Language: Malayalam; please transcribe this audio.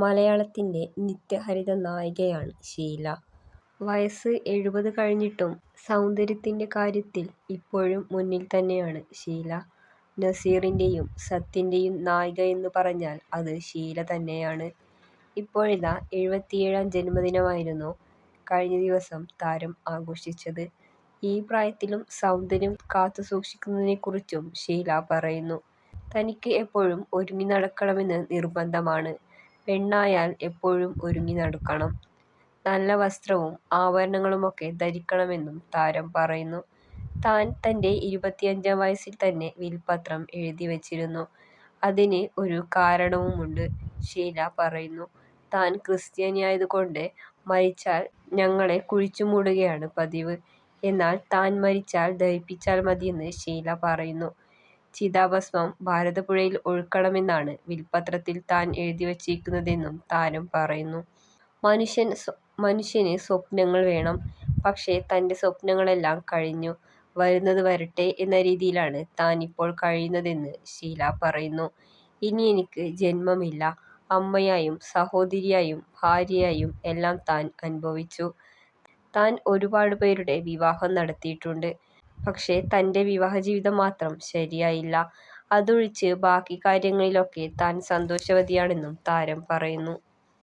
മലയാളത്തിൻ്റെ നിത്യഹരിത നായികയാണ് ഷീല. വയസ്സ് 70 കഴിഞ്ഞിട്ടും സൗന്ദര്യത്തിൻ്റെ കാര്യത്തിൽ ഇപ്പോഴും മുന്നിൽ തന്നെയാണ് ഷീല. നസീറിൻ്റെയും സത്യൻ്റെയും നായിക എന്ന് പറഞ്ഞാൽ അത് ഷീല തന്നെയാണ്. ഇപ്പോഴിതാ 77ാം ജന്മദിനമായിരുന്നു കഴിഞ്ഞ ദിവസം താരം ആഘോഷിച്ചത്. ഈ പ്രായത്തിലും സൗന്ദര്യം കാത്തുസൂക്ഷിക്കുന്നതിനെക്കുറിച്ചും ഷീല പറയുന്നു. തനിക്ക് എപ്പോഴും ഒരുങ്ങി നടക്കണമെന്ന് നിർബന്ധമാണ്. പെണ്ണായാൽ എപ്പോഴും ഒരുങ്ങി നടക്കണം. നല്ല വസ്ത്രവും ആഭരണങ്ങളുമൊക്കെ ധരിക്കണമെന്നും താരം പറയുന്നു. താൻ തൻ്റെ 25ാം വയസ്സിൽ തന്നെ വിൽപത്രം എഴുതിവച്ചിരുന്നു. അതിന് ഒരു കാരണവുമുണ്ട്. ഷീല പറയുന്നു. താൻ ക്രിസ്ത്യാനിയായതുകൊണ്ട് മരിച്ചാൽ ഞങ്ങളെ കുഴിച്ചുമൂടുകയാണ് പതിവ്. എന്നാൽ താൻ മരിച്ചാൽ ദഹിപ്പിച്ചാൽ മതിയെന്ന് ഷീല പറയുന്നു. ചിതാഭസ്മം ഭാരതപ്പുഴയിൽ ഒഴുക്കണമെന്നാണ് വിൽപത്രത്തിൽ താൻ എഴുതിവച്ചിരിക്കുന്നതെന്നും താരം പറയുന്നു. മനുഷ്യന് സ്വപ്നങ്ങൾ വേണം. പക്ഷേ തൻ്റെ സ്വപ്നങ്ങളെല്ലാം കഴിഞ്ഞു. വരുന്നത് വരട്ടെ എന്ന രീതിയിലാണ് താൻ ഇപ്പോൾ കഴിയുന്നതെന്ന് ഷീല പറയുന്നു. ഇനി എനിക്ക് ജന്മമില്ല. അമ്മയായും സഹോദരിയായും ഭാര്യയായും എല്ലാം താൻ അനുഭവിച്ചു. താൻ ഒരുപാട് പേരുടെ വിവാഹം നടത്തിയിട്ടുണ്ട്. പക്ഷേ തൻ്റെ വിവാഹജീവിതം മാത്രം ശരിയായില്ല. അതൊഴിച്ച് ബാക്കി കാര്യങ്ങളിലൊക്കെ താൻ സന്തോഷവതിയാണെന്നും താരം പറയുന്നു.